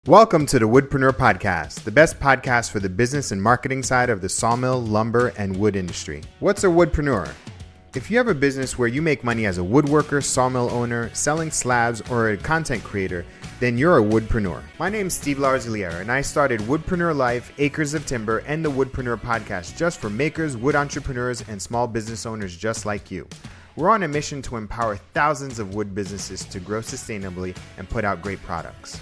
Welcome to the Woodpreneur podcast, the best podcast for the business and marketing side of the sawmill, lumber, and wood industry. What's a woodpreneur? If you have a business where you make money as a woodworker, sawmill owner, selling slabs, or a content creator, then you're a woodpreneur. My name's Steve Larziliere, and I started Woodpreneur Life, Acres of Timber, and the Woodpreneur podcast just for makers, wood entrepreneurs, and small business owners just like you. We're on a mission to empower thousands of wood businesses to grow sustainably and put out great products.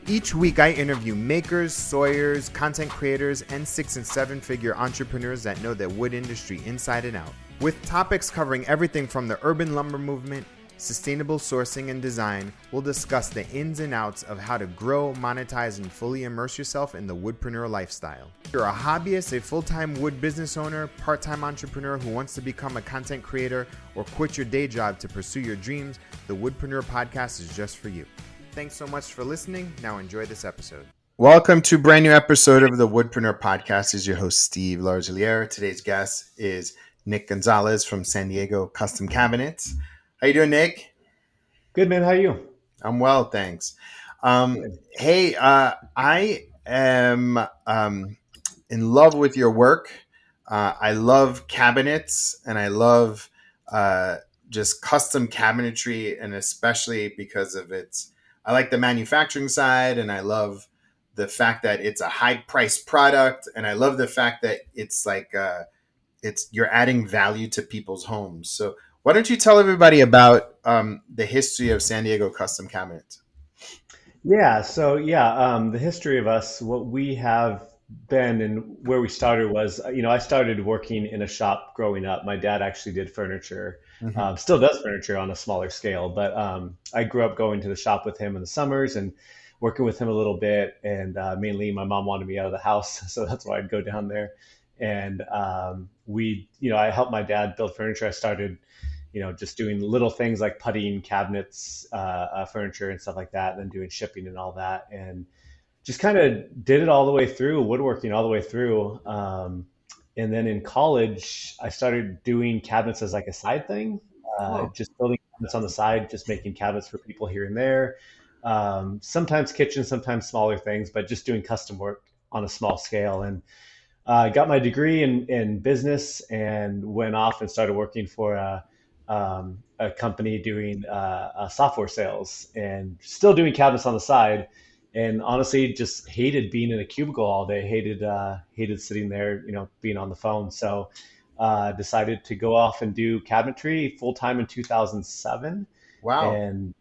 Each week, I interview makers, sawyers, content creators, and 6- and 7-figure entrepreneurs that know the wood industry inside and out. With topics covering everything from the urban lumber movement, sustainable sourcing and design, we'll discuss the ins and outs of how to grow, monetize, and fully immerse yourself in the woodpreneur lifestyle. If you're a hobbyist, a full-time wood business owner, part-time entrepreneur who wants to become a content creator, or quit your day job to pursue your dreams, the Woodpreneur podcast is just for you. Thanks so much for listening. Now enjoy this episode. Welcome to a brand new episode of the Woodpreneur podcast. This is your host, Steve Larziliere. Today's guest is Nick Gonzalez from San Diego Custom Cabinets. How you doing, Nick? Good, man. How are you? I'm well, thanks. Hey, I am in love with your work. I love cabinets, and I love just custom cabinetry, and especially because of I like the manufacturing side, and I love the fact that it's a high price product, and I love the fact that it's like you're adding value to people's homes. So why don't you tell everybody about the history of San Diego Custom Cabinets? The history of us, what we have been and where we started was, I started working in a shop growing up. My dad actually did furniture, still does furniture on a smaller scale, but I grew up going to the shop with him in the summers and working with him a little bit. And mainly my mom wanted me out of the house, so that's why I'd go down there. And I helped my dad build furniture. I started just doing little things like puttying cabinets, furniture and stuff like that, and then doing shipping and all that. And just kind of did it all the way through, woodworking all the way through. And then in college, I started doing cabinets as like a side thing, just building cabinets on the side, just making cabinets for people here and there. Sometimes kitchens, sometimes smaller things, but just doing custom work on a small scale. And I got my degree in business and went off and started working for a company doing software sales and still doing cabinets on the side. And honestly, just hated being in a cubicle all day. Hated sitting there, being on the phone. So decided to go off and do cabinetry full time in 2007. Wow. And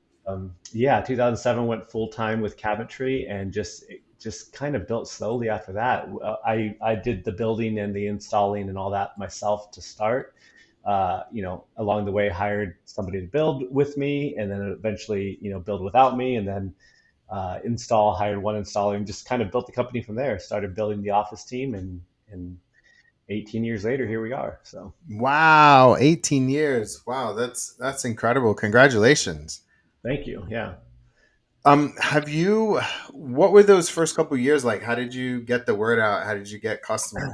2007 went full time with cabinetry and just kind of built slowly after that. I did the building and the installing and all that myself to start. Along the way, hired somebody to build with me, and then eventually, build without me, and then hired one installer, and just kind of built the company from there. Started building the office team, and 18 years later, here we are. So wow, 18 years. Wow, that's incredible. Congratulations. thank you. Yeah. What were those first couple of years like? How did you get the word out? How did you get customers?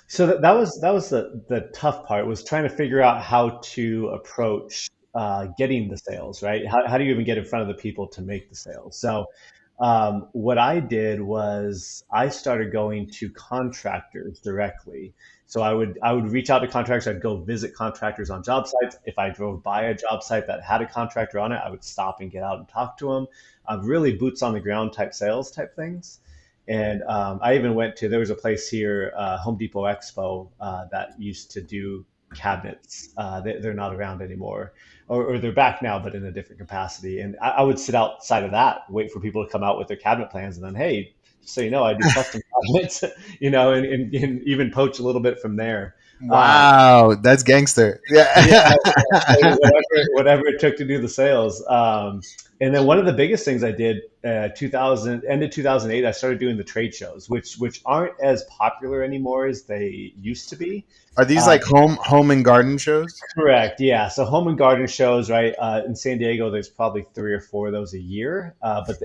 So that was the tough part, was trying to figure out how to approach getting the sales, right? How do you even get in front of the people to make the sales? So what I did was I started going to contractors directly. So I would reach out to contractors. I'd go visit contractors on job sites. If I drove by a job site that had a contractor on it, I would stop and get out and talk to them. Really boots on the ground type sales type things. And I even there was a place here, Home Depot Expo, that used to do cabinets. They're not around anymore, or they're back now, but in a different capacity. And I would sit outside of that, wait for people to come out with their cabinet plans, and then, hey, just so you know, I do custom cabinets, and even poach a little bit from there. Wow, that's gangster. Yeah. Whatever it took to do the sales. And then one of the biggest things I did, end of 2008, I started doing the trade shows, which aren't as popular anymore as they used to be. Are these like home and garden shows? Correct. Yeah. So home and garden shows, right? In San Diego, there's probably 3 or 4 of those a year, but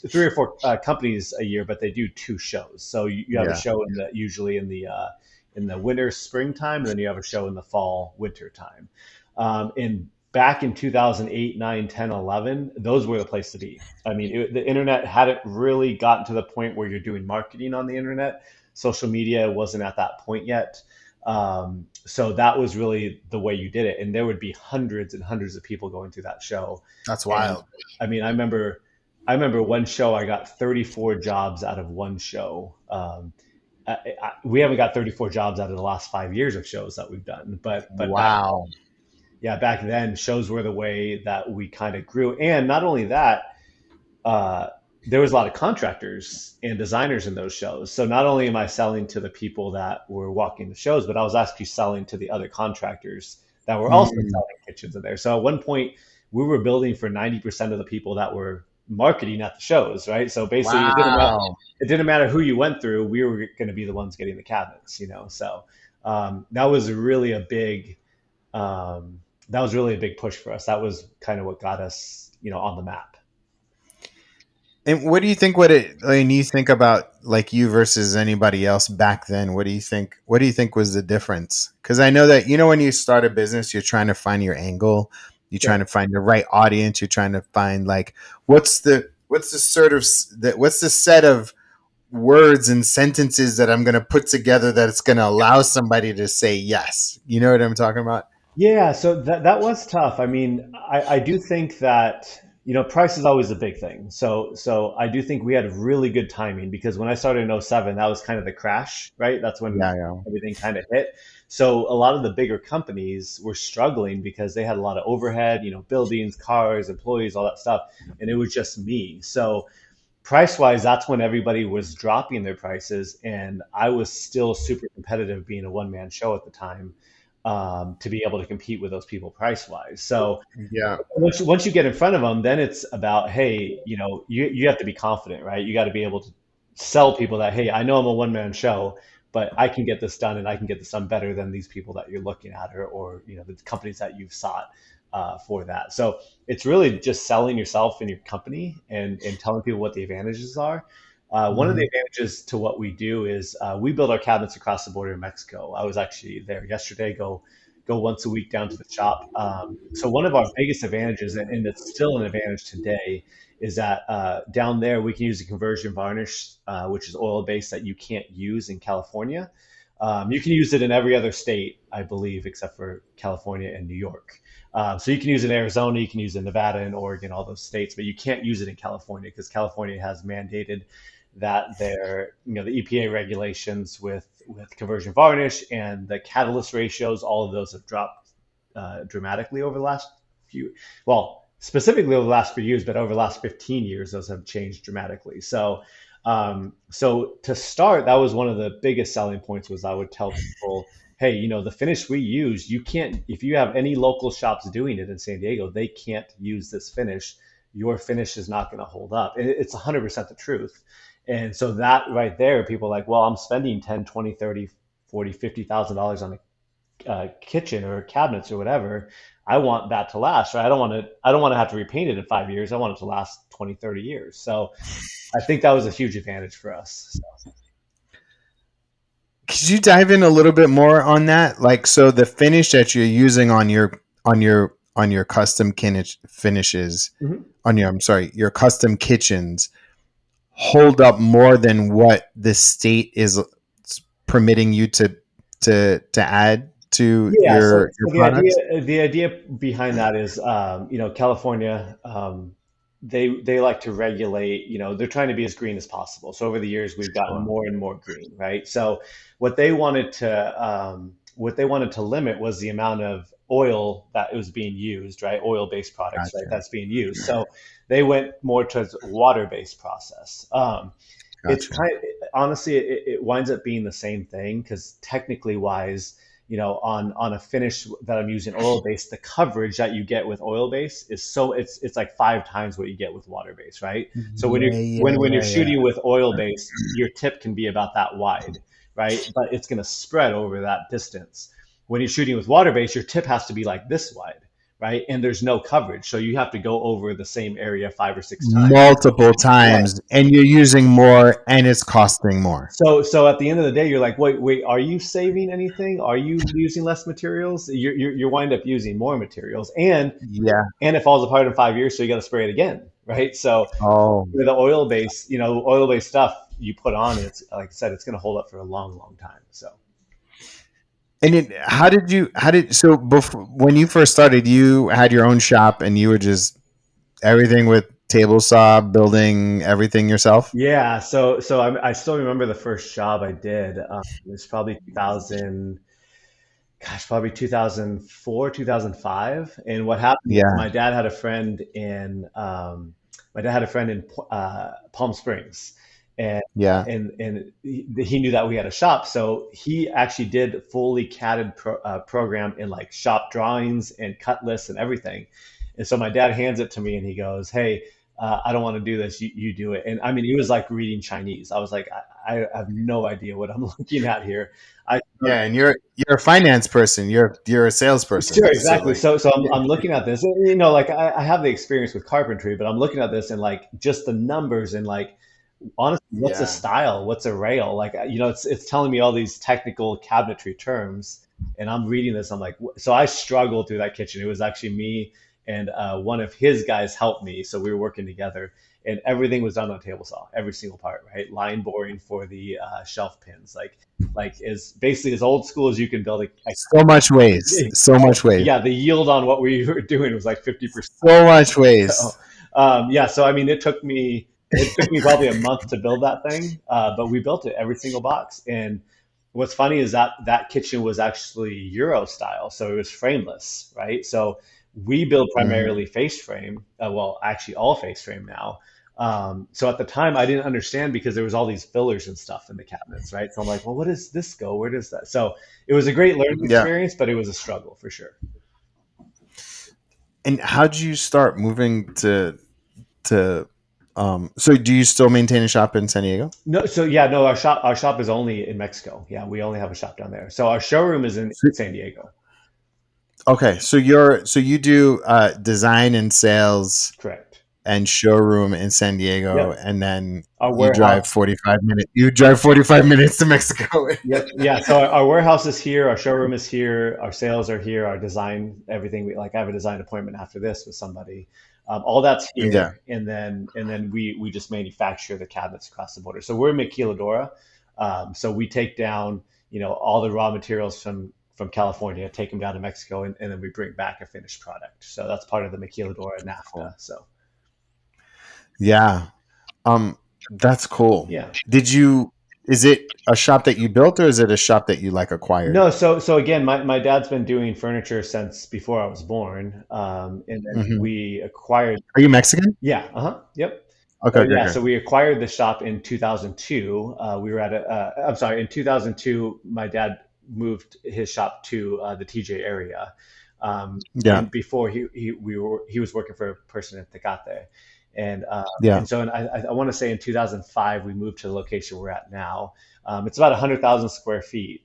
3 or 4 companies a year, but they do 2 shows. So you have a show usually in the winter, springtime, and then you have a show in the fall, winter time. And back in 2008, 9, 10, 11, those were the place to be. I mean, the internet hadn't really gotten to the point where you're doing marketing on the internet. Social media wasn't at that point yet. So that was really the way you did it. And there would be hundreds and hundreds of people going through that show. That's And wild. I mean, I remember one show, I got 34 jobs out of one show. We haven't got 34 jobs out of the last 5 years of shows that we've done, but back Wow. yeah, back then shows were the way that we kind of grew. And not only that, uh, there was a lot of contractors and designers in those shows. So not only am I selling to the people that were walking the shows, but I was actually selling to the other contractors that were also Mm, selling kitchens in there. So at one point, we were building for 90% of the people that were marketing at the shows, right? So basically, wow. it didn't matter who you went through. We were going to be the ones getting the cabinets, you know. So that was really a big um, that was really a big push for us. That was kind of what got us, on the map. And what do you think? When you think about like you versus anybody else back then, what do you think? What do you think was the difference? Because I know that when you start a business, you're trying to find your angle, you're trying Yep. to find the right audience, you're trying to find like what's the sort of what's the set of words and sentences that I'm going to put together that it's going to allow somebody to say yes. You know what I'm talking about? Yeah, so that was tough. I mean, I do think that price is always a big thing. So I do think we had really good timing because when I started in '07, that was kind of the crash, right? That's when Yeah, yeah. everything kind of hit. So a lot of the bigger companies were struggling because they had a lot of overhead, buildings, cars, employees, all that stuff, and it was just me. So price wise, that's when everybody was dropping their prices, and I was still super competitive being a one man show at the time, to be able to compete with those people price wise. So Yeah. once you get in front of them, then it's about, hey, you have to be confident, right? You got to be able to sell people that, hey, I know I'm a one man show, but I can get this done, and I can get this done better than these people that you're looking at, or the companies that you've sought for that. So it's really just selling yourself and your company, and telling people what the advantages are. One of the Hmm. advantages to what we do is we build our cabinets across the border in Mexico. I was actually there yesterday. Go once a week down to the shop. So one of our biggest advantages, and it's still an advantage today, is that down there we can use a conversion varnish, which is oil based, that you can't use in California. You can use it in every other state, I believe, except for California and New York. So you can use it in Arizona, you can use it in Nevada and Oregon, all those states, but you can't use it in California because California has mandated that the EPA regulations with conversion varnish and the catalyst ratios, all of those have dropped dramatically over the last specifically over the last few years, but over the last 15 years, those have changed dramatically. So to start, that was one of the biggest selling points. Was I would tell people, hey, the finish we use, you can't. If you have any local shops doing it in San Diego, they can't use this finish. Your finish is not going to hold up. It's 100% the truth. And so that right there, people are like, well, I'm spending 10, 20, 30, 40, $50,000 on a kitchen or cabinets or whatever. I want that to last, right? I don't want to have to repaint it in 5 years. I want it to last 20, 30 years. So I think that was a huge advantage for us. Could you dive in a little bit more on that? Like, so the finish that you're using on your custom finishes Mhm. on your I'm sorry, your custom kitchens hold up more than what the state is permitting you to add to Yeah, so, your so the idea products. the idea behind that is, California, they like to regulate. They're trying to be as green as possible. So over the years, we've gotten Sure. more and more green, right? So what they wanted to limit was the amount of oil that was being used, right? Oil-based products, right? Gotcha. That's being used. So they went more towards water-based process. It's Gotcha. honestly, it winds up being the same thing because technically wise, on a finish that I'm using oil based, the coverage that you get with oil based is it's like 5 times what you get with water based, right? So when you're Yeah, yeah, when you're yeah, yeah. shooting with oil based, your tip can be about that wide, right? But it's going to spread over that distance. When you're shooting with water based, your tip has to be like this wide, right? And there's no coverage. So you have to go over the same area 5 or 6 times. Multiple Right. times, and you're using more, and it's costing more. So at the end of the day, you're like, wait, are you saving anything? Are you using less materials? You wind up using more materials, Yeah. and it falls apart in 5 years, so you got to spray it again, right? So Oh. with the oil based stuff you put on, it's like I said, it's going to hold up for a long, long time. So And so before, when you first started, you had your own shop and you were just everything with table saw, building everything yourself? yeah, so I still remember the first job I did. It was probably 2000. Gosh, probably 2004, 2005. And what happened was Yeah. my dad had a friend in Palm Springs, and Yeah. he knew that we had a shop, so he actually did fully catted program in like shop drawings and cut lists and everything. And so my dad hands it to me and he goes, "Hey, I don't want to do this. You do it." And I mean, he was like reading Chinese. I was like, I have no idea what I'm looking at here. I Yeah, and you're a finance person. You're a salesperson. Sure, So exactly. like, So I'm looking at this, and, like I have the experience with carpentry, but I'm looking at this and like just the numbers and like honestly, what's a yeah. stile? What's a rail? Like, it's telling me all these technical cabinetry terms, and I'm reading this. I'm like, so I struggled through that kitchen. It was actually me and one of his guys helped me, so we were working together, and everything was done on a table saw, every single part, right? Line boring for the shelf pins, like as basically as old school as you can build So much waste. So much waste. yeah, the yield on what we were doing was like 50%. So much So, waste. yeah, so I mean, it took me probably a month to build that thing, but we built it every single box. And what's funny is that kitchen was actually Euro style, so it was frameless, right? So we build Mhm. primarily face frame, well, actually all face frame now. So at the time, I didn't understand because there was all these fillers and stuff in the cabinets, right? So I'm like, well, what does this go? Where does that? So it was a great learning Yeah. experience, but it was a struggle for sure. And how did you start moving to so do you still maintain a shop in San Diego? No, so yeah, no, our shop is only in Mexico. Yeah, we only have a shop down there. So our showroom is in So- San Diego. Okay, so you do design and sales Correct. and showroom in San Diego, Yep. and then Our you drive warehouse. 45 minutes. You drive 45 minutes to Mexico. Yep. Yeah. So our warehouse is here. Our showroom is here. Our sales are here. Our design, everything. I have a design appointment after this with somebody. All that's Yeah, here, and then we just manufacture the cabinets across the border. So we're in Maquiladora. So we take down all the raw materials from California, take them down to Mexico, and then we bring back a finished product. So that's part of the Maquiladora cool. NAFTA. So Yeah, that's cool. yeah. Did you? Is it a shop that you built, or is it a shop that you like acquired? No, so again, my dad's been doing furniture since before I was born, and then Hmm. we acquired. Are you Mexican? Yeah, yep. Okay, So okay, yeah, okay. so we acquired the shop in 2002. We were I'm sorry, in 2002, my dad moved his shop to the TJ area, Yeah, and before he was working for a person at Tecate, and yeah, so I want to say in 2005 we moved to the location we're at now. It's about 100,000 square feet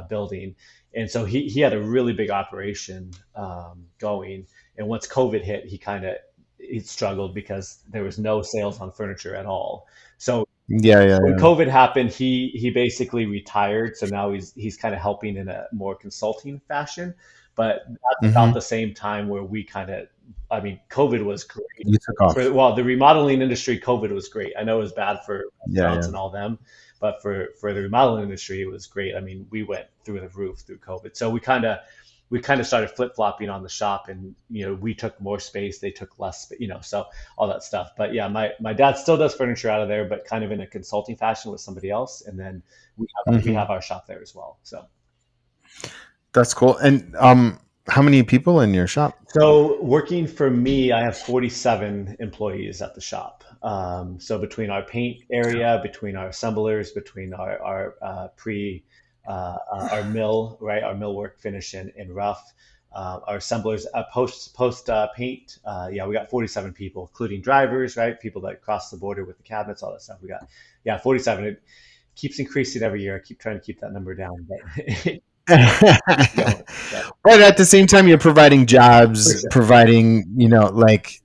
building, and so he had a really big operation going. And once COVID hit, he struggled because there was no sales on furniture at all. So yeah, yeah, when yeah. COVID happened, he basically retired. So now he's kind of helping in a more consulting fashion. But that's about Hmm. the same time where we kind of, I mean, COVID was great. You took off. Well, the remodeling industry, COVID was great. I know it was bad for Yeah, restaurants yeah. and all them, but for the remodeling industry, it was great. I mean, we went through the roof through COVID. So we kind of started flip flopping on the shop, and we took more space, they took less, so all that stuff. But yeah, my dad still does furniture out of there, but kind of in a consulting fashion with somebody else, and then we Hmm. have our shop there as well. So. That's cool. And how many people in your shop? So working for me, I have 47 employees at the shop. So between our paint area, between our assemblers, between our mill, right, our millwork finish and rough, our assemblers, post paint, yeah, we got 47 people, including drivers, right, people that cross the border with the cabinets, all that stuff. We got, yeah, 47. It keeps increasing every year. I keep trying to keep that number down, but keep going. So But at the same time, you're providing for jobs, sure. providing, like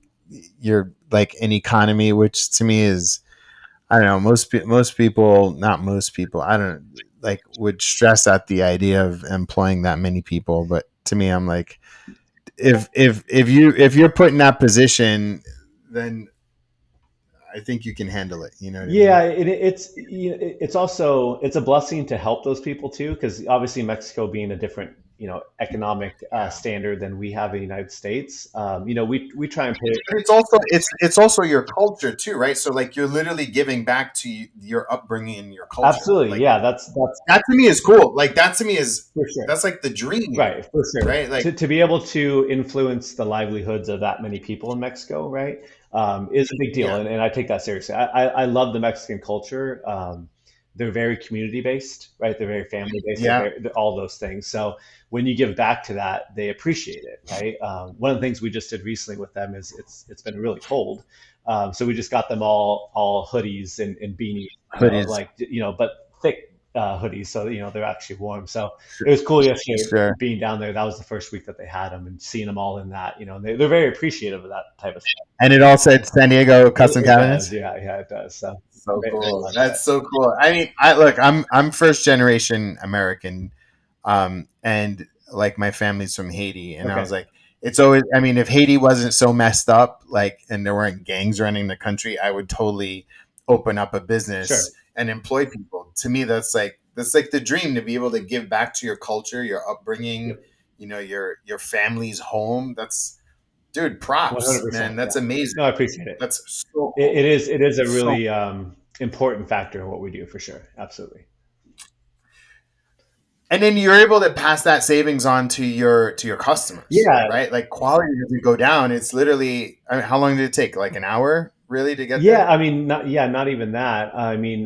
you're like an economy, which to me is, I don't know, most people, not most people, I don't like would stress at the idea of employing that many people. But to me, I'm like, if you're put in that position, then I think you can handle it. You know what I Yeah, mean? it's also it's a blessing to help those people too, because obviously Mexico being a different economic Yeah. standard than we have in the United States. We try and pay. But it's also your culture too, right? So like you're literally giving back to your upbringing and your culture. Absolutely, Like yeah, that's that to me is cool. Like that to me is for sure. that's like the dream, Right, for sure. right? Like To be able to influence the livelihoods of that many people in Mexico, right, is a big deal, yeah, and I take that seriously. I love the Mexican culture. They're very community based, right? They're very family based. yeah, They're all those things. So when you give back to that, they appreciate it, right? One of the things we just did recently with them is it's been really cold, so we just got them all hoodies and beanies, hoodies, like but thick hoodies, so they're actually warm. So it was cool yesterday sure. being down there. That was the first week that they had them and seeing them all in that. They're very appreciative of that type of stuff. And it all said San Diego custom It does, cabinets. yeah, yeah, it does. So So they cool. like that. That's so cool. I mean, I look, I'm first generation American, and like my family's from Haiti, and I Okay, was like, it's always. I mean, if Haiti wasn't so messed up, like, and there weren't gangs running the country, I would totally open up a sure. business and employ people. To me, that's like the dream, to be able to give back to your culture, your upbringing, Yep, your family's home. That's, dude, one hundred props, man. percent. That's Yeah. amazing. No, I appreciate it. That's so It cool. is. It is a So really important factor in what we do for sure. Absolutely. and then you're able to pass that savings on to your customers, Yeah, right? Like quality doesn't go down. It's literally, I mean, how long did it take? Like an hour, really, to get yeah, there? I mean, not even that. I mean,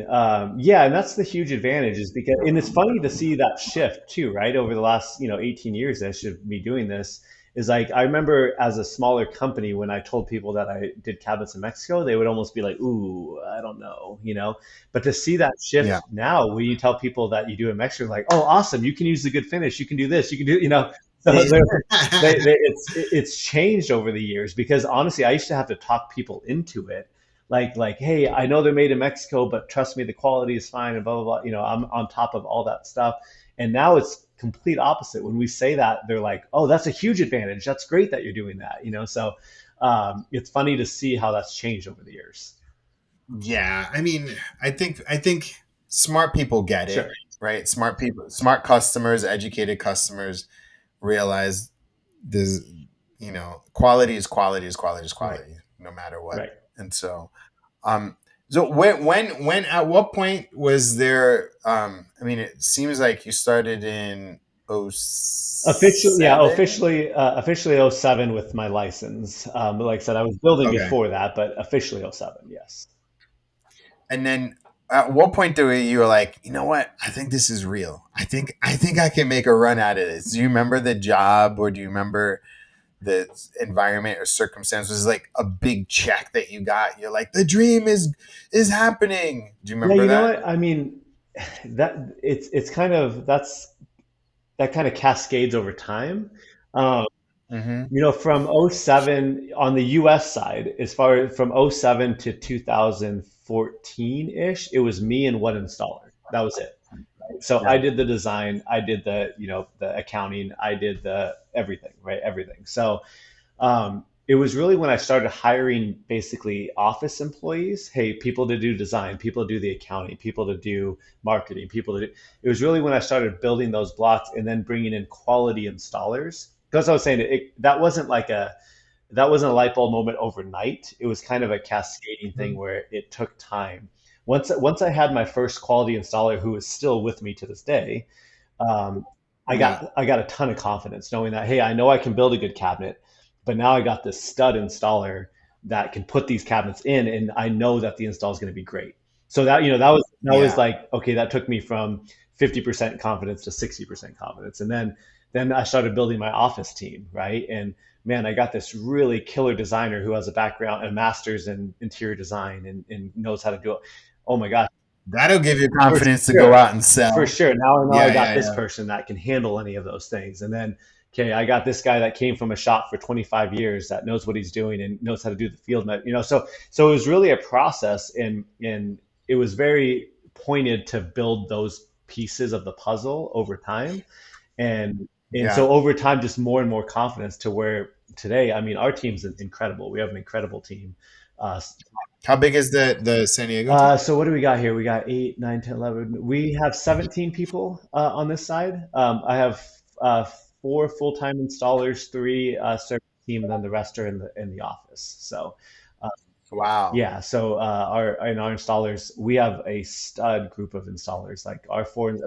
yeah, and that's the huge advantage is because, and it's funny to see that shift too, right? Over the last 18 years that I should be doing this is like I remember as a smaller company when I told people that I did cabinets in Mexico, they would almost be like, "Ooh, I don't know." But to see that Yeah. shift now, when you tell people that you do in Mexico, like, "Oh, awesome, you can use the good finish, you can do this, you can do." So Yeah. it's changed over the years because honestly, I used to have to talk people into it like hey, I know they're made in Mexico, but trust me, the quality is fine and blah blah blah. I'm on top of all that stuff. And now it's complete opposite. When we say that, they're like, oh, that's a huge advantage, that's great that you're doing that. So it's funny to see how that's changed over the years. Yeah. I mean, I think smart people get it, Sure. right? Smart people, smart customers, educated customers realize this, quality is quality is quality is Right. quality, no matter what. Right. And um, so when at what point was there? I mean, it seems like you started in Officially, yeah, 07. officially '07 with my license. But like I said, I was building Okay. before that, but officially '07, yes. And then at what point do you were like, you know what? I think this is real. I think I can make a run out of this. Do you remember the job, or do you remember the environment or circumstances? Was like a big check that you got? You're like, the dream is happening. Do you Yeah, remember you know that? what? I mean, that it's kind of that kind of cascades over time. Um, Mm-hmm. from '07 on the US side, as far as from '07 to 2014-ish, it was me and one installer. That was it. So I Yeah. did the design, I did the accounting, I did the everything, right? Everything. So it was really when I started hiring basically office employees. Hey, people to do design, people to do the accounting, people to do marketing, people to do. It was really when I started building those blocks and then bringing in quality installers. Because I was saying that wasn't a light bulb moment overnight. It was kind of a cascading thing Mhm. where it took time. Once I had my first quality installer, who is still with me to this day, um, I Yeah. got I got a ton of confidence knowing that hey, I know I can build a good cabinet, but now I got this stud installer that can put these cabinets in, and I know that the install is going to be great. So that was Yeah. like okay, that took me from 50% confidence to 60% confidence, and then I started building my office team, right? And man, I got this really killer designer who has a background, a master's in interior design, and knows how to do it. Oh my gosh. That'll give you For confidence to go sure. out and For sell. sure. Now I know I Yeah, got yeah, this yeah. person that can handle any of those things. And then, okay, I got this guy that came from a shop for 25 years that knows what he's doing and knows how to do the field net, so it was really a process, and it was very pointed to build those pieces of the puzzle over time. And Yeah. so over time, just more and more confidence to where today, I mean, our team's incredible. We have an incredible team. Uh, How big is the San Diego team? so what do we got here? We got 8, 9, 10, 11. We have 17 people on this side. I have 4 full-time installers, 3 service team, and then the rest are in the office. So uh, Wow. yeah, so our installers, we have a stud group of installers. Like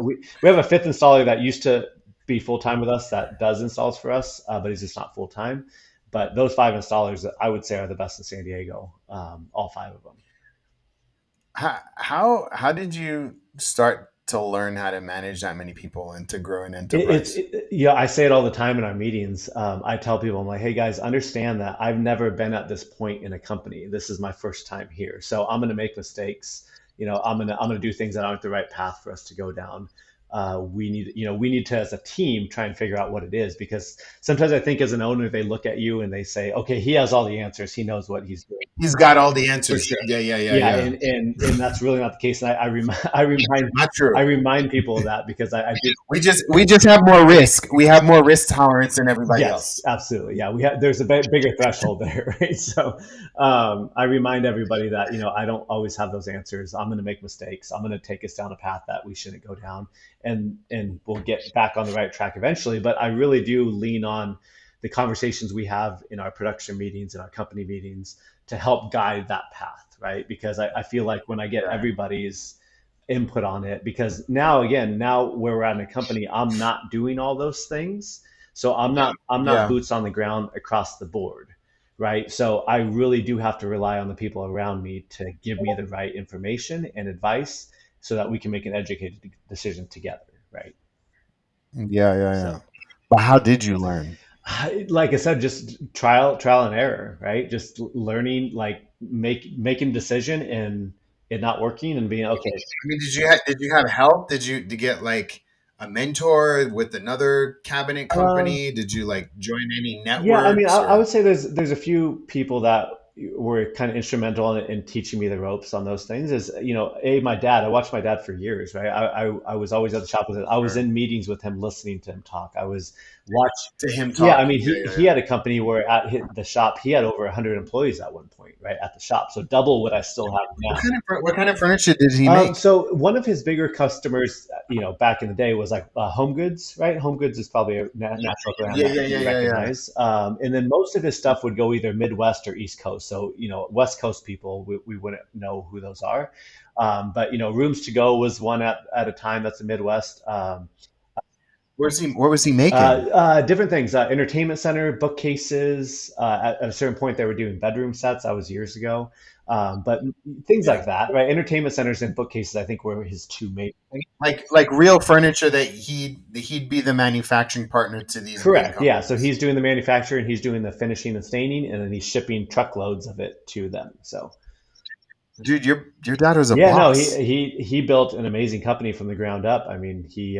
we have a fifth installer that used to be full-time with us that does installs for us, but he's just not full-time. But those 5 installers, I would say, are the best in San Diego. All 5 of them. How did you start to learn how to manage that many people and to grow an enterprise? Yeah, I say it all the time in our meetings. I tell people, I'm like, hey guys, understand that I've never been at this point in a company. This is my first time here, so I'm going to make mistakes. I'm gonna do things that aren't the right path for us to go down. We need to, as a team, try and figure out what it is, because sometimes I think as an owner, they look at you and they say, okay, he has all the answers. He knows what he's doing. He's got all the For answers. sure. Yeah, yeah, yeah, Yeah, yeah. and that's really not the case. And Not I true. remind people of that, because I do. We just have more risk. We have more risk tolerance than everybody Yes, else. absolutely. Yeah, there's a bigger threshold there, right? So I remind everybody that I don't always have those answers. I'm going to make mistakes. I'm going to take us down a path that we shouldn't go down, and we'll get back on the right track eventually. But I really do lean on the conversations we have in our production meetings and our company meetings to help guide that path, right? Because I feel like when I get Yeah. everybody's input on it, because now where we're at in a company, I'm not doing all those things, so I'm not Yeah. boots on the ground across the board, right? So I really do have to rely on the people around me to give me the right information and advice so that we can make an educated decision together, right? Yeah, yeah, yeah. So, But how did you learn? like I said, just trial and error, right? Just learning, like making a decision and it not working and being okay. I mean, did you have help? Did you get like a mentor with another cabinet Um, company? Did you like join any Yeah, I mean, networks I or? would say there's a few people that were kind of instrumental in teaching me the ropes on those things. Is my dad. I watched my dad for years, right? I was always at the shop with him. I was Sure. in meetings with him, listening to him talk. I was watch. To him Yeah, I talk. mean, Yeah, he yeah, he yeah. had a company where the shop he had over 100 employees at one point, right, at the shop. So double what I still have now. What kind of furniture did he make? So one of his bigger customers, back in the day was like Home Goods, right? Home Goods is probably a natural brand Yeah, that yeah, yeah, you yeah, yeah. recognize. And then most of his stuff would go either Midwest or East Coast. So, West Coast people, we wouldn't know who those are. But, Rooms to Go was one at a time. That's the Midwest. What was he making? Different things, entertainment center, bookcases. At a certain point, they were doing bedroom sets. That was years ago. But things Yeah. like that, right? Entertainment centers and bookcases, I think, were his two main things. Like real furniture that he'd be the manufacturing partner to these big Correct. Yeah. So companies. he's doing the manufacturing, he's doing the finishing and staining, and then he's shipping truckloads of it to them. So Dude, your dad was a yeah, no, he boss. he built an amazing company from the ground up. I mean, he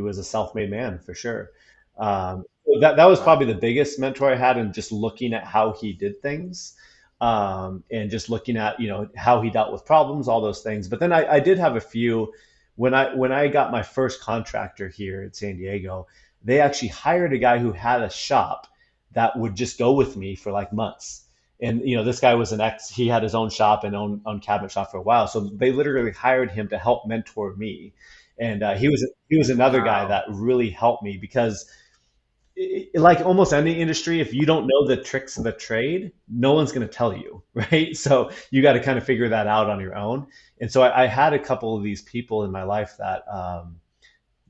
was a self-made man for sure. So that was Wow. probably the biggest mentor I had, in just looking at how he did things, and just looking at how he dealt with problems, all those things. But then I did have a few when I got my first contractor here in San Diego. They actually hired a guy who had a shop that would just go with me for like months. And this guy was he had his own shop and own cabinet shop for a while, so they literally hired him to help mentor me. And he was another guy Wow. that really helped me, because like almost any industry, if you don't know the tricks of the trade, no one's going to tell you, right? So you got to kind of figure that out on your own. And so I had a couple of these people in my life that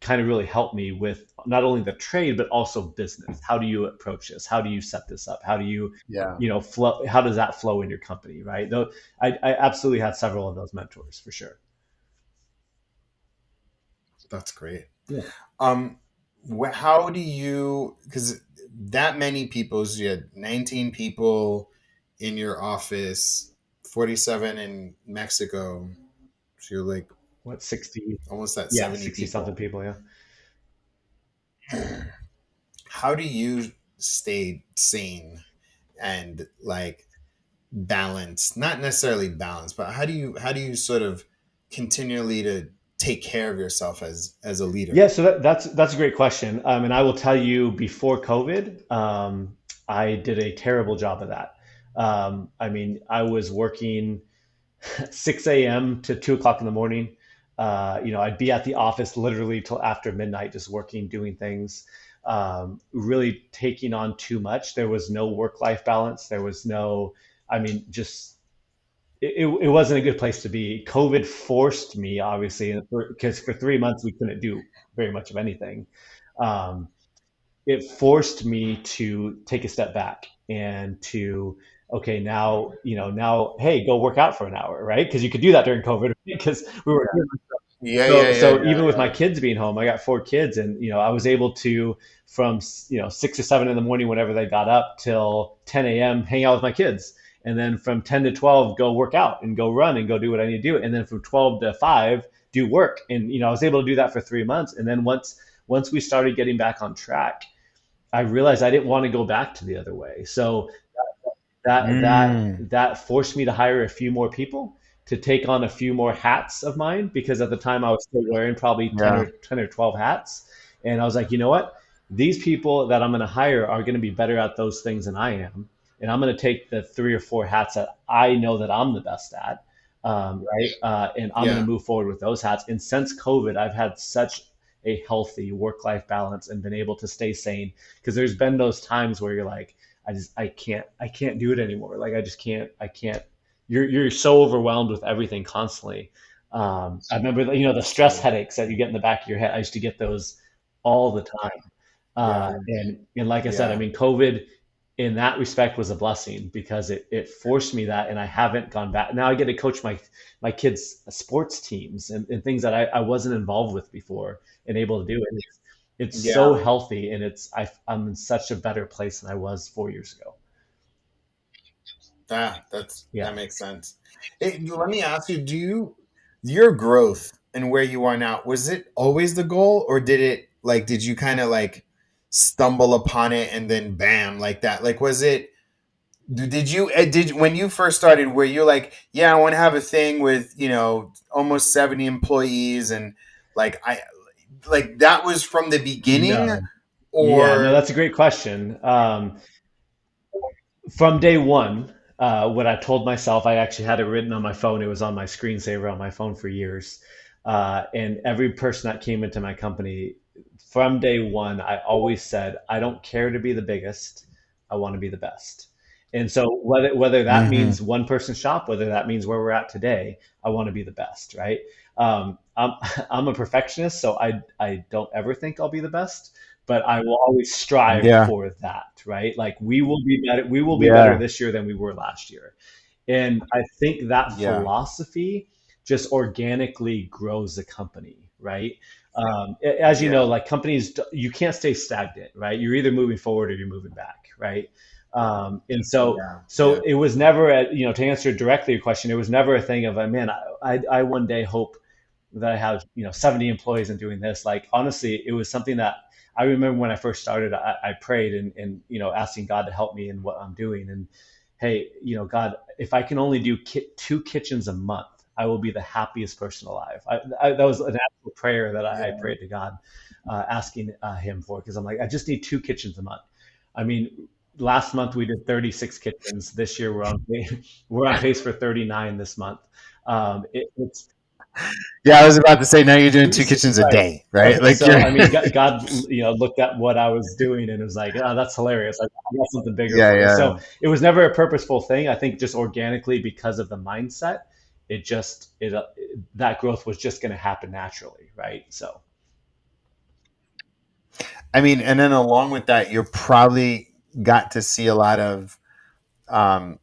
kind of really helped me with not only the trade but also business. How do you approach this? How do you set this up? How do you, Yeah, flow? How does that flow in your company, right? Though I absolutely had several of those mentors for sure. that's great. Yeah. Um, how do you? Because that many people, so you had 19 people in your office, 47 in Mexico. So you're like what, 60, almost at yeah, 70 60 something people. people. Yeah. How do you stay sane and like balance, not necessarily balance, but how do you sort of continually to take care of yourself as a leader? Yeah, so that's a great question. And I will tell you, before COVID, I did a terrible job of that. I mean, I was working 6 a.m. to 2 o'clock in the morning. I'd be at the office literally till after midnight, just working, doing things, really taking on too much. There was no work-life balance. There was no, I mean, just it wasn't a good place to be. COVID forced me, obviously, because for 3 months we couldn't do very much of anything. Um, it forced me to take a step back and to, okay, now, hey, go work out for an hour, right? Because you could do that during COVID because we were. Yeah, So, yeah, yeah, so yeah, even with my yeah. kids being home, I got 4 kids, and I was able to, from 6 or 7 in the morning, whenever they got up, till 10 a.m., hang out with my kids, and then from 10 to 12, go work out and go run and go do what I need to do, and then from 12 to 5, do work. And I was able to do that for 3 months, and then once we started getting back on track, I realized I didn't want to go back to the other way. So that that Mm, that forced me to hire a few more people to take on a few more hats of mine, because at the time I was still wearing probably 10 yeah. or 10 or 12 hats. And I was like, you know what? These people that I'm going to hire are going to be better at those things than I am. And I'm going to take the 3 or 4 hats that I know that I'm the best at. Right. And I'm going to Yeah. move forward with those hats. And since COVID, I've had such a healthy work-life balance and been able to stay sane, because there's been those times where you're like, I can't do it anymore. Like, I can't. You're so overwhelmed with everything constantly. I remember the stress True. headaches that you get in the back of your head. I used to get those all the time. Yeah. And like I said, I Yeah. mean, COVID in that respect was a blessing, because it forced me that, and I haven't gone back. Now I get to coach my kids' sports teams, and things that I wasn't involved with before, and able to do it. It's so Yeah. healthy, and I'm in such a better place than I was 4 years ago. That Yeah. makes sense. Let me ask you, your growth and where you are now, was it always the goal, or did you kind of like stumble upon it and then bam, like that? Like, was it, did when you first started, where you're like, yeah, I want to have a thing with, almost 70 employees, and like that was from the beginning, No. Yeah, no, or that's a great question. From day one, what I told myself, I actually had it written on my phone. It was on my screensaver on my phone for years. And every person that came into my company, from day one, I always said, I don't care to be the biggest. I want to be the best. And so whether that hmm means one person shop, whether that means where we're at today, I want to be the best, right? I'm I'm a perfectionist, so I don't ever think I'll be the best, but I will always strive yeah, for that, right? Like, we will be better. We will be better yeah, this year than we were last year. And I think that yeah, philosophy just organically grows the company, right? As you know, yeah, like, companies, you can't stay stagnant, right? You're either moving forward or you're moving back, right? And so, yeah, so yeah, it was never, to answer directly your question, it was never a thing of, man, I one day hope that I have 70 employees and doing this. Like, honestly, it was something that I remember when I first started. I prayed and asking God to help me in what I'm doing. And, hey, God, if I can only do 2 kitchens a month, I will be the happiest person alive. That was an actual prayer that I yeah. prayed to God, asking Him for, because I'm like, I just need 2 kitchens a month. I mean, last month we did 36 kitchens. This year we're on pace for 39 this month. It's Yeah, I was about to say, now you're doing two kitchens a right. day, right? Okay, Like so you're, I mean, God, looked at what I was doing and was like, "Oh, that's hilarious! I got something bigger yeah, for you." yeah. So it was never a purposeful thing. I think just organically, because of the mindset, that growth was just going to happen naturally, right? So I mean, and then along with that, you're probably got to see a lot of um,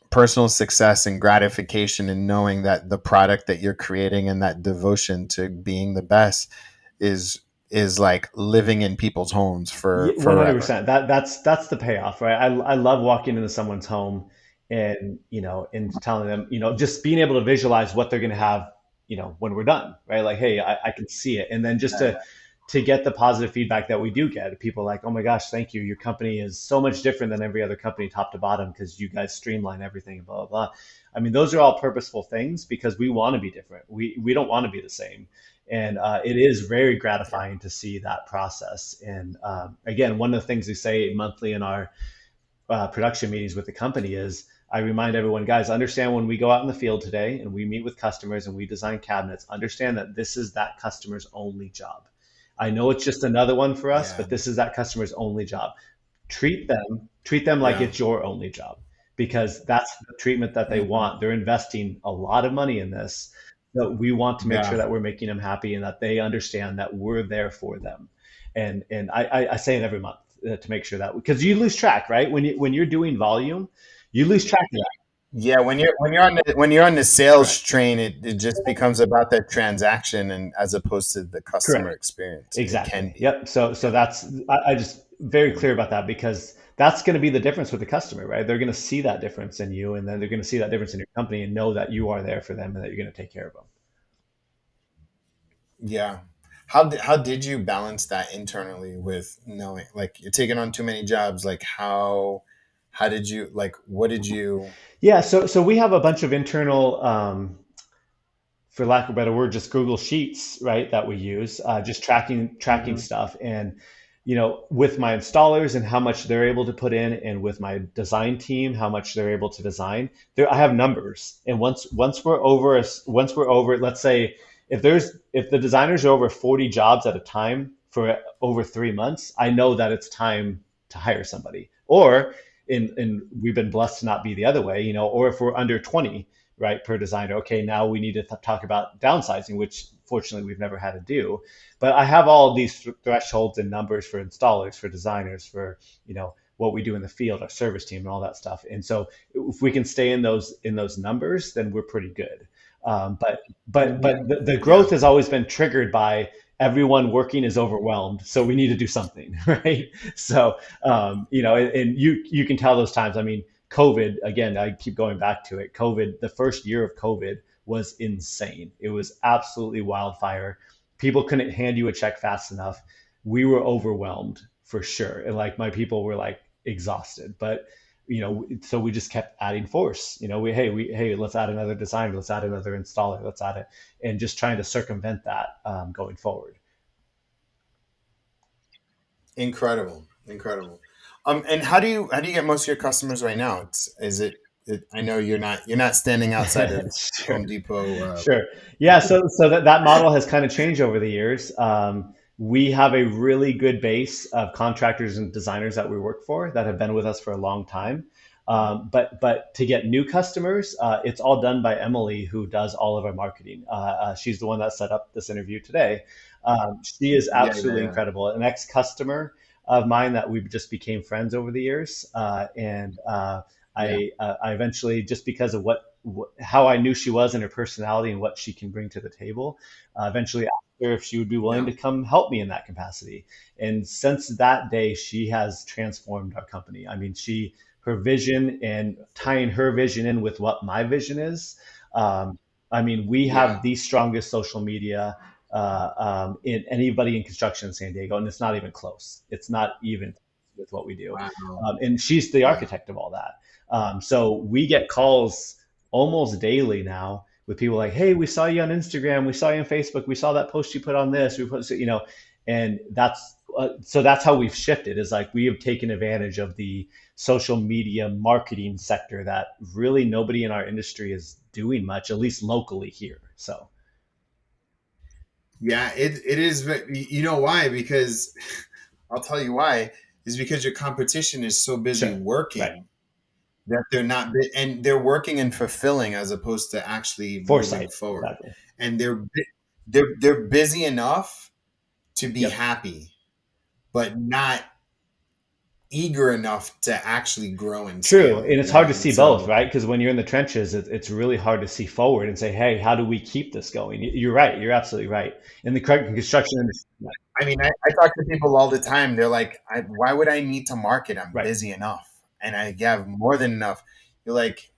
personal success and gratification in knowing that the product that you're creating and that devotion to being the best is is like living in people's homes for yeah, forever. 100%. That's the payoff, right? I love walking into someone's home and, and telling them, just being able to visualize what they're going to have, when we're done, right? Like, hey, I can see it. And then just to get the positive feedback that we do get, people like, oh my gosh, thank you. Your company is so much different than every other company top to bottom because you guys streamline everything, blah, blah, blah. I mean, those are all purposeful things because we want to be different. We don't want to be the same. And it is very gratifying to see that process. And again, one of the things we say monthly in our production meetings with the company is I remind everyone, guys, understand when we go out in the field today and we meet with customers and we design cabinets, understand that this is that customer's only job. I know it's just another one for us, Yeah. but this is that customer's only job. Treat them like Yeah. it's your only job because that's the treatment that they Mhm. want. They're investing a lot of money in this. So we want to make sure Yeah. that we're making them happy and that they understand that we're there for them. And I say it every month to make sure that because you lose track, right? When you're doing volume, you lose track of that. Yeah, when you're on the sales Correct. train, it just becomes about that transaction and as opposed to the customer Correct. experience. It can Exactly. be. Yep. So Yeah. that's I just very Yeah. clear about that because that's going to be the difference with the customer, right? They're going to see that difference in you, and then they're going to see that difference in your company and know that you are there for them and that you're going to take care of them. Yeah. How did you balance that internally with knowing like you're taking on too many jobs? Like how did you like what did you Yeah. So we have a bunch of internal for lack of a better word, just Google Sheets, right? That we use, just tracking Mhm. stuff, and with my installers and how much they're able to put in, and with my design team, how much they're able to design. There, I have numbers, and once we're over, let's say if the designers are over 40 jobs at a time for over 3 months, I know that it's time to hire somebody, or in we've been blessed to not be the other way, or if we're under 20 right per designer, okay, now we need to talk about downsizing, which fortunately we've never had to do. But I have all of these thresholds and numbers for installers, for designers, for what we do in the field, our service team, and all that stuff. And so if we can stay in those numbers, then we're pretty good. But Mhm. the Yeah. growth has always been triggered by everyone working is overwhelmed, so we need to do something, right? So and you can tell those times. I mean, COVID, again, I keep going back to it. COVID, the first year of COVID was insane. It was absolutely wildfire. People couldn't hand you a check fast enough. We were overwhelmed for sure. And like my people were like exhausted. But so we just kept adding force. Hey, let's add another designer, let's add another installer, let's add it, and just trying to circumvent that going forward. Incredible. Incredible. And how do you get most of your customers right now? I know you're not standing outside of Sure. Home Depot. Sure. Yeah. So that model has kind of changed over the years. We have a really good base of contractors and designers that we work for that have been with us for a long time. But to get new customers, it's all done by Emily, who does all of our marketing. She's the one that set up this interview today. She is Yeah, yeah, absolutely yeah. incredible. An ex customer of mine that we just became friends over the years, and Yeah. I eventually, just because of how I knew she was and her personality and what she can bring to the table, eventually asked her if she would be willing Yeah. to come help me in that capacity. And since that day, she has transformed our company. I mean, her vision and tying her vision in with what my vision is. Um, I mean, we have Yeah. the strongest social media in anybody in construction in San Diego, and it's not even close. It's not even with what we do. Wow. And she's the Yeah. architect of all that. So we get calls almost daily now with people like, "Hey, we saw you on Instagram, we saw you on Facebook, we saw that post you put on this, we put, and that's how we've shifted. Is like we have taken advantage of the social media marketing sector that really nobody in our industry is doing much, at least locally here. So Yeah, it is. You know why? Because I'll tell you why. Is because your competition is so busy sure, right, working that and they're working and fulfilling as opposed to actually moving foresight, forward. exactly. And they're busy enough to be Yep. happy, but not eager enough to actually grow and True, scale. and it's hard Right. to And see both, so right? Because when you're in the trenches, it's really hard to see forward and say, "Hey, how do we keep this going?" You're right. You're absolutely right. In the construction industry, I mean, I talk to people all the time. They're like, why would I need to market? I'm right? busy enough and I have more than enough. You're like,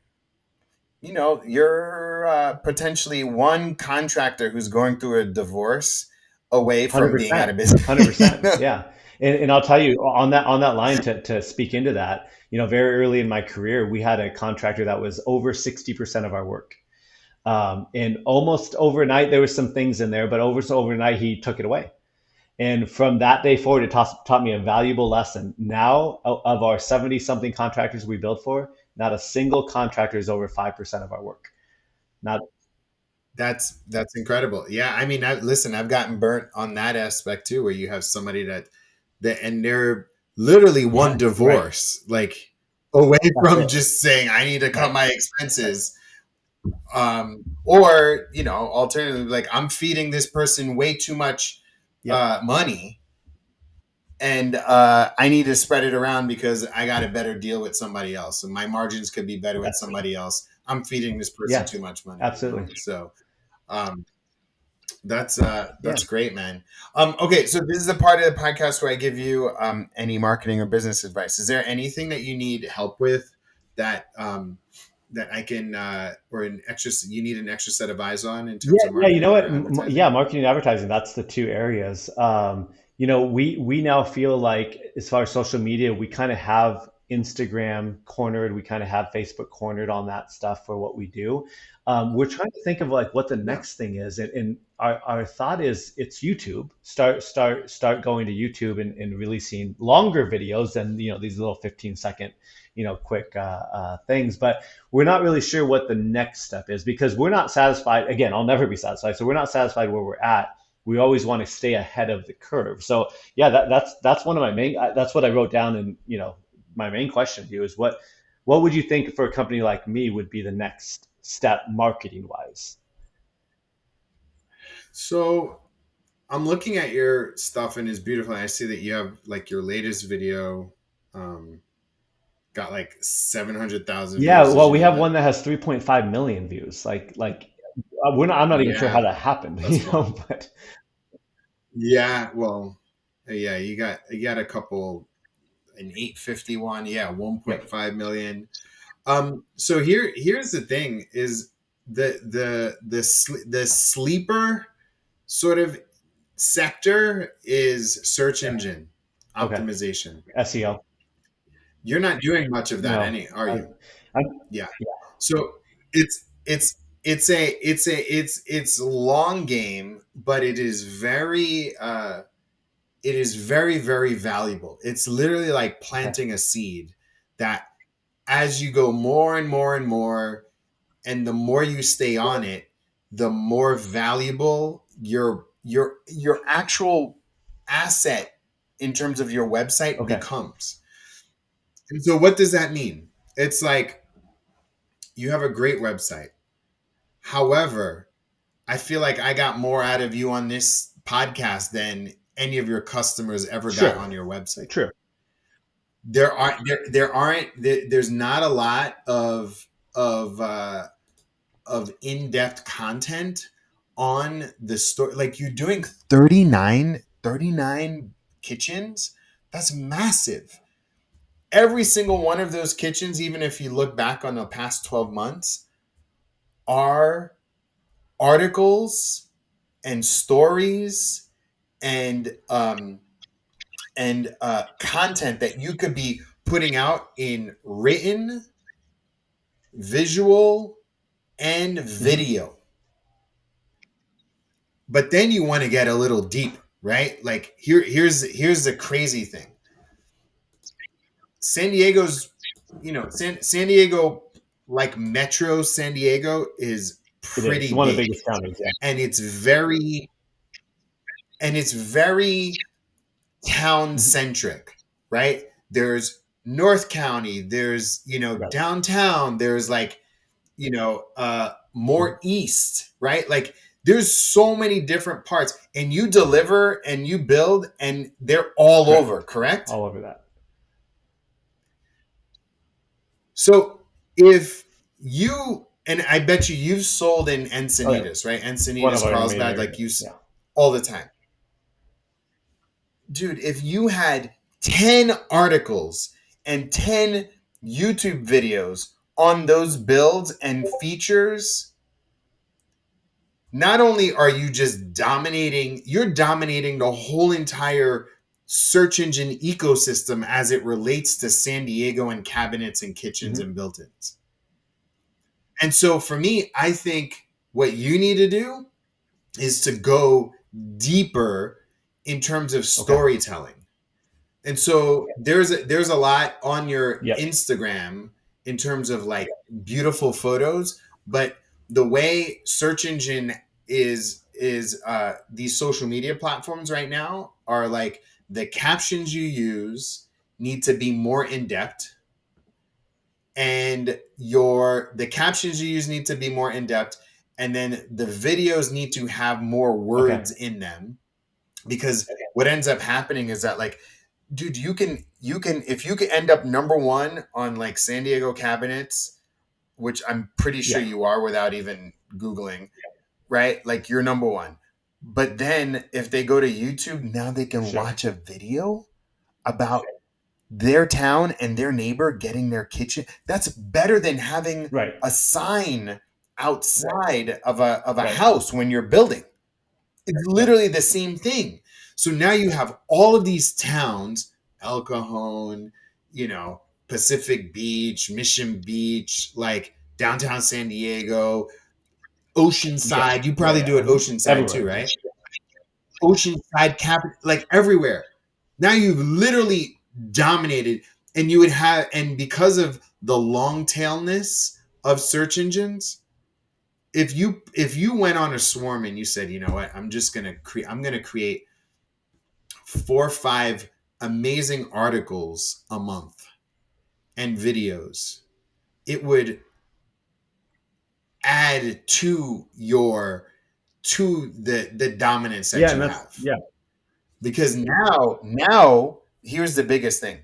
you're potentially one contractor who's going through a divorce away from being out 100%. of business. 100%. Yeah. And I'll tell you on that line to speak into that, very early in my career, we had a contractor that was over 60% of our work. And almost overnight, there was some things in there, but overnight, he took it away. And from that day forward, it taught me a valuable lesson. Now, of our 70 something contractors we build for, not a single contractor is over 5% of our work. Not, That's incredible. Yeah, I mean, listen, I've gotten burnt on that aspect too, where you have somebody and they're literally one yeah, right. divorce, like away That's from it. just saying I need to cut Right. my Right. expenses. Or alternatively, like I'm feeding this person way too much Yep. money, and I need to spread it around because I got a better deal with somebody else, and my margins could be better with That's it. somebody else. I'm feeding this person Yeah, too much money, absolutely. So um, Yeah. that's great, man. Okay, so this is the part of the podcast where I give you any marketing or business advice. Is there anything that you need help with that that I can or an extra you need an extra set of eyes on in Yeah, terms of yeah, you know marketing what? or Yeah, advertising? marketing and advertising, that's the two areas. We now feel like as far as social media, we kind of have Instagram cornered, we kind of have Facebook cornered on that stuff for what we do. We're trying to think of like what the Yeah. next thing is, and our thought is it's YouTube. Start going to YouTube and releasing longer videos than these little 15-second quick things, but we're not really sure what the next step is because we're not satisfied. Again, I'll never be satisfied. So we're not satisfied where we're at. We always want to stay ahead of the curve. So yeah, that's one of my main. That's what I wrote down, and my main question to you is what would you think for a company like me would be the next step marketing wise? So I'm looking at your stuff and it's beautiful. And I see that you have like your latest video um, got like 700,000 Yeah, views. Did well, you we know have that? one that has 3.5 million views. We're not. I'm not even sure how Yeah, that happened. that's wild. But Yeah, well, yeah, you got a couple an 851, yeah, yep. 1.5 million. So here's the thing is the sleeper sort of sector is search Yeah. engine Okay. optimization. SEO. You're not doing much of that, No. any are I, you? I, Yeah. yeah. So it's long game, but it is very, very valuable. It's literally like Okay. planting a seed that as you go more and more and more, and the more you stay on it, the more valuable your actual asset in terms of your website Okay. becomes. And so what does that mean? It's like you have a great website. However, I feel like I got more out of you on this podcast than any of your customers ever got Sure. on your website. True. There's not a lot of in-depth content on the store. Like you're doing 39 kitchens. That's massive. Every single one of those kitchens, even if you look back on the past 12 months, are articles and stories and content that you could be putting out in written, visual, and Hmm. video. But then you want to get a little deep, right? Like here's the crazy thing. San Diego's, San Diego, like Metro San Diego, is It is pretty one of the big, biggest counties. Yeah. and it's very town Hmm. centric, right? There's North County, there's Right. downtown, there's like Hmm. more east, right? Like there's so many different parts, and you deliver and you build, and they're all over, Correct. correct? All over that. So if you and I bet you've sold in Oh yeah. Encinitas, right? One of Encinitas, our main Carlsbad, like areas. Yeah. all the time. Dude, if you had 10 articles and 10 YouTube videos on those builds and features, not only are you just dominating, you're dominating the whole entire search engine ecosystem as it relates to San Diego and cabinets and kitchens Hmm. and built-ins. And so for me, I think what you need to do is to go deeper in terms of Okay. storytelling. And so there's a lot on your Yep. Instagram in terms of like beautiful photos, but the way search engine is these social media platforms right now are like the captions you use need to be more in depth, and the captions you use need to be more in depth, and then the videos need to have more Okay. words in them, because what ends up happening is that, like, dude, you can if you can end up number one on like San Diego cabinets, which I'm pretty sure Yeah. you are without even Googling, right? Like, you're number one. But then if they go to YouTube, now they can Sure. watch a video about their town and their neighbor getting their kitchen. That's better than having Right. a sign outside of a Right. house when you're building. It's literally the same thing. So now you have all of these towns, El Cajon, Pacific Beach, Mission Beach, like downtown San Diego, Yeah. Oceanside. You Yeah. probably Yeah. do it Mhm. Oceanside too, Everywhere. right? Oceanside, like everywhere. Now you've literally dominated, and you would have, and because of the long tailness of search engines, if you went on a swarm and you said, you know what, I'm gonna create 4 or 5 amazing articles a month and videos, it would add to the dominance Yeah. that And you that's, have. yeah. Because now here's the biggest thing.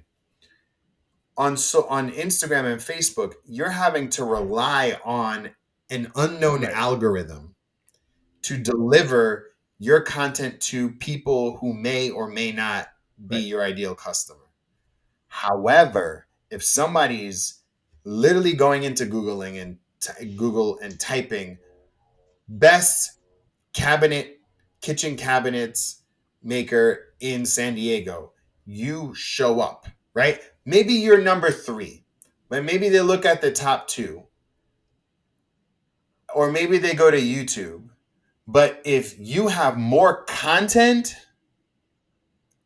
On Instagram and Facebook, you're having to rely on an unknown Right. algorithm to deliver your content to people who may or may not be Right. your ideal customer. However, if somebody's literally going into Google and typing best kitchen cabinets maker in San Diego, you show up, right? Maybe you're number 3, but maybe they look at the top 2, or maybe they go to YouTube. But if you have more content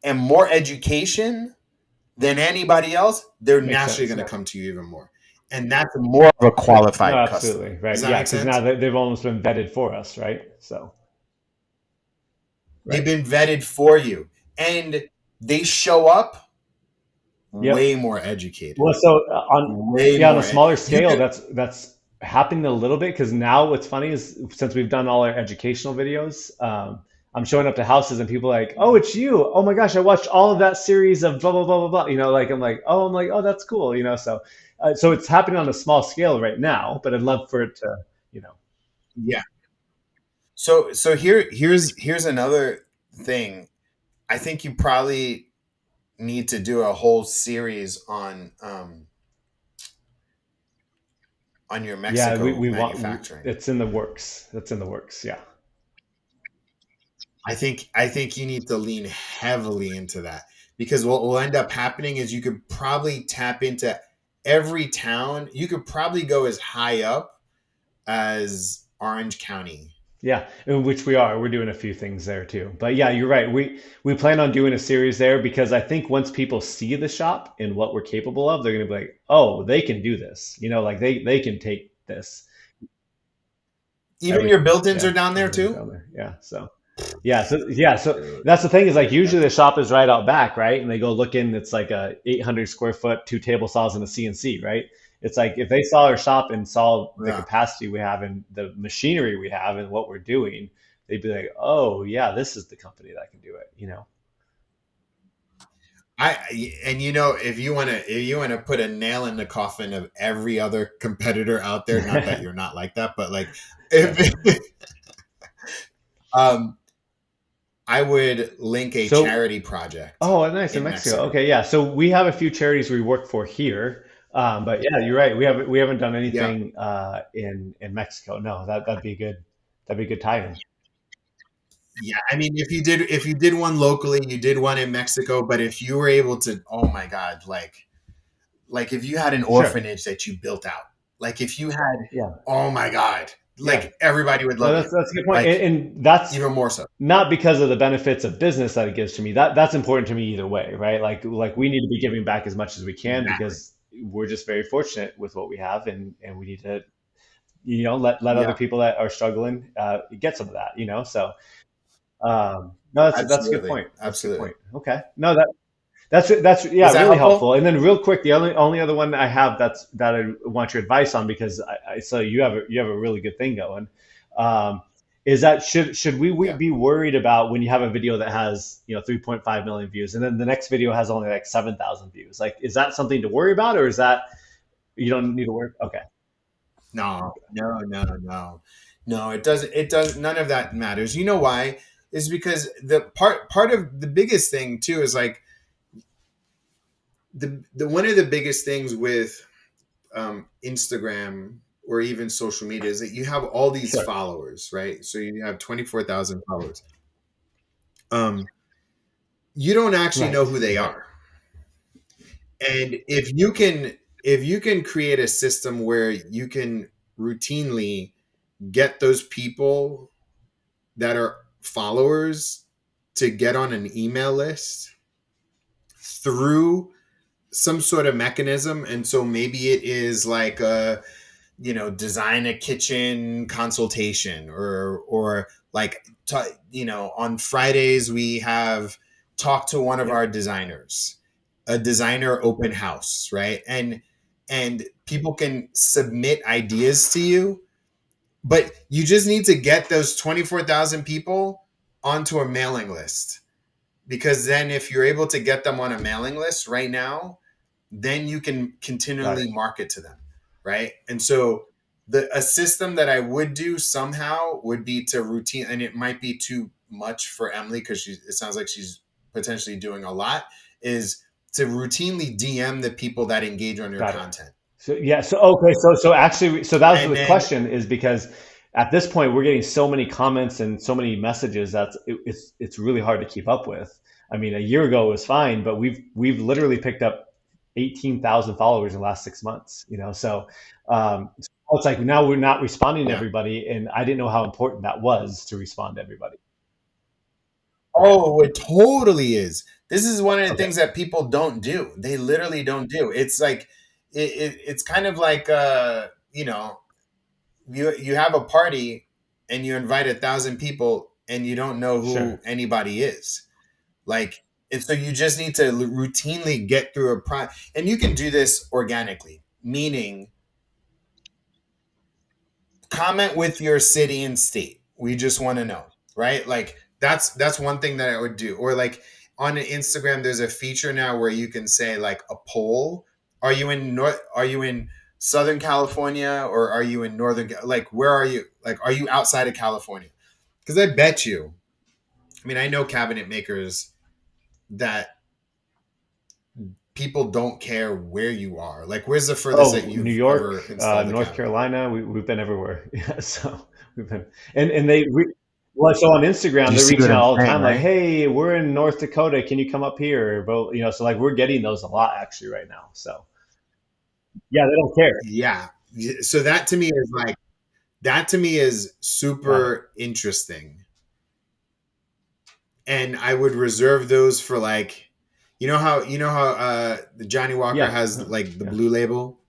and more education than anybody else, they're Makes naturally sense. going to Yeah. come to you even more. And that's more of a No, qualified absolutely. customer. Does Right. that Yeah. make Because now sense? they've almost been vetted for us. Right. So, They've right. been vetted for you. And they show up Yep. way more educated. Well, so Way yeah, on a more. smaller You scale, could, that's happening a little bit because now what's funny is since we've done all our educational videos, I'm showing up to houses and people are like, oh, it's you. Oh my gosh, I watched all of that series of blah blah blah blah blah. Like I'm like, oh, that's cool. So it's happening on a small scale right now, but I'd love for it to, you know, yeah. So here's another thing. I think you probably need to do a whole series on your yeah, we, Mexico we want manufacturing. it's in the works. That's in the works. Yeah. I think you need to lean heavily into that, because what will end up happening is you could probably tap into every town. You could probably go as high up as Orange County. Yeah, in which we are. We're doing a few things there too. But yeah, you're right. We plan on doing a series there because I think once people see the shop and what we're capable of, they're going to be like, "Oh, they can do this." Like they can take this Even your everything. built-ins Yeah, are down there everything's too. down there. So Dude. that's the thing is like usually the shop is right out back, right? And they go look in, it's like a 800 square foot, 2 table saws and a CNC, right? It's like if they saw our shop and saw the Yeah. capacity we have and the machinery we have and what we're doing, they'd be like, "Oh yeah, this is the company that can do it." And if you want to put a nail in the coffin of every other competitor out there, not that you're not like that, but like, Yeah. if um I would link a So charity project Oh, nice in in Mexico. Mexico. Okay, yeah. So we have a few charities we work for here. But yeah, you're right. We haven't done Yeah. anything in Mexico. No, that'd be good. That'd be a good tie-in. Yeah, I mean, if you did one locally, you did one in Mexico, but if you were able to, oh my God, like if you had an Sure. orphanage that you built out, like if you had, Yeah. oh my God, Yeah. like everybody would No, love you, that's a good point, like and that's even more so. not because of the benefits of business that it gives to me. That's important to me either way, right? Like we need to be giving back as much as we can Exactly. because we're just very fortunate with what we have, and we need to let other Yeah, people that are struggling get some of that. So no, that's a good absolutely, point. That's a good absolutely. point. Okay, no, that's Was yeah, that really helpful? helpful. And then real quick, the only other one that I have that I want your advice on because I so you have a really good thing going. Um, is that should we Yeah. be worried about when you have a video that has 3.5 million views and then the next video has only like 7,000 views? Like, is that something to worry about, or is that you don't need to worry? Okay, No, no, no, no, no. It doesn't. It does. None of that matters. You know why? Is because the part of the biggest thing too is like the one of the biggest things with Instagram or even social media is that you have all these sure, followers, right? So you have 24,000 followers. Um, you don't actually know right, who they right, are, and if you can create a system where you can routinely get those people that are followers to get on an email list through some sort of mechanism. And so maybe it is like a, design a kitchen consultation, or like, on Fridays we have talked to one of yep, our designers, a designer open yep, house, right? And people can submit ideas to you, but you just need to get those 24,000 people onto a mailing list, because then if you're able to get them on a mailing list right now, then you can got it, continually market to them, right? And so a system that I would do somehow would be to routine, and it might be too much for Emily because it sounds like she's potentially doing a lot, is to routinely DM the people that engage on your got it. content. So yeah, so okay, so actually, so that was And the then, question is because at this point we're getting so many comments and so many messages that it's really hard to keep up with. I mean, a year ago it was fine, but we've literally picked up 18,000 followers in the last 6 months. So it's like now we're not responding to yeah. everybody, and I didn't know how important that was to respond to everybody. Oh, it totally is. This is one of the Okay, things that people don't do. They literally don't do. It's like it's kind of like you have a party and you invite 1,000 people and you don't know who sure, anybody is. Like, and so you just need to routinely get through and you can do this organically, meaning comment with your city and state. We just want to know, right? Like that's one thing that I would do. Or like on Instagram, there's a feature now where you can say like a poll. Are you in Southern California, or are you in like where are you? Like, are you outside of California? Because I bet you, I mean, I know cabinet makers that people don't care where you are. Like, where's the furthest that oh, New you've York, ever installed a North cabinet? Carolina, we've been everywhere. Yeah, so we've been, and well, so on Do Instagram, you they're see what reaching out I'm all the saying, time, like, right? "Hey, we're in North Dakota. Can you come up here?" But so like we're getting those a lot actually right now. So yeah, they don't care. Yeah. So that to me is Got it. super interesting. And I would reserve those for like, the Johnny Walker Yeah, has like the yeah. blue label.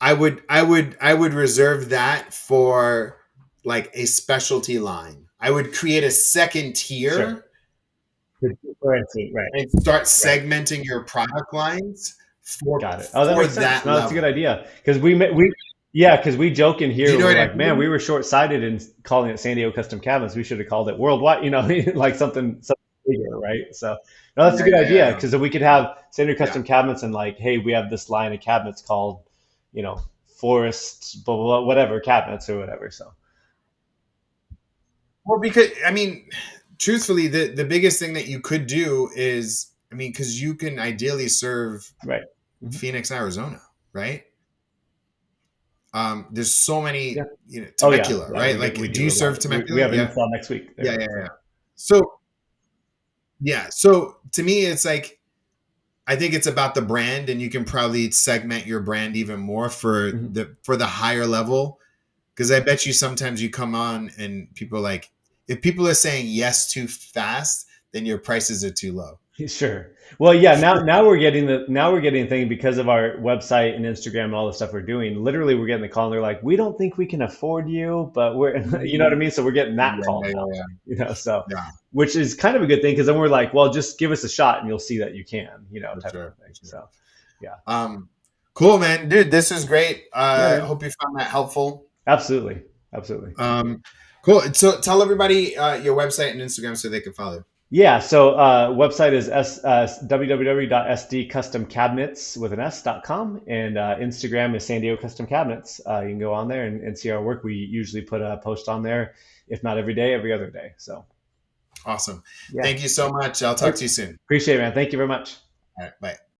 I would reserve that for like a specialty line. I would create a second Sure. tier Good. Right. Right. and start Right. segmenting your product lines Got it. Oh, that for makes sense. that No, that's a good level. idea because yeah, because we joke in Do here. you know We're what I like, man, we mean? were short sighted in calling it San Diego Custom Cabins. We should have called it Worldwide. Like something bigger, right? So no, that's a Yeah, good yeah, idea yeah, because then we could have San Diego yeah. Custom Cabinets and like, hey, we have this line of cabinets called, Forest, blah, blah, blah, whatever cabinets or whatever. So Well, because I mean, truthfully, the biggest thing that you could do is, I mean, because you can ideally serve right. Mhm. Phoenix, Arizona, right? There's so Yeah. many, Oh yeah, Temecula, yeah. right? We Like, do do you a lot. serve We Temecula? have an Yeah, install next week yeah, there. yeah, So. yeah. So yeah, so to me, it's like I think it's about the brand, and you can probably segment your brand even more for Mhm. the higher level. Because I bet you sometimes you come on and people like, if people are saying yes too fast, then your prices are too low. Sure. Well, yeah. Now we're getting the thing because of our website and Instagram and all the stuff we're doing. Literally, we're getting the call and they're like, "We don't think we can afford you, but we're," you know what I Mm, mean. So we're getting that yeah, call yeah, now. yeah, So yeah, which is kind of a good thing because then we're like, well, just give us a shot and you'll see that you can, for type of sure, a thing. for sure. So yeah, Um, cool, man, dude. This is great. yeah, man. Hope you found that helpful. Absolutely, absolutely. Um, cool. So tell everybody your website and Instagram so they can follow. Yeah. So website is www.sdcustomcabinets with an s.com, and Instagram is San Diego Custom Cabinets. You can go on there and see our work. We usually put a post on there, if not every day, every other day. So Awesome. yeah. Thank you so much. I'll talk Hey, to you soon. appreciate it, man. Thank you very much. All right. Bye.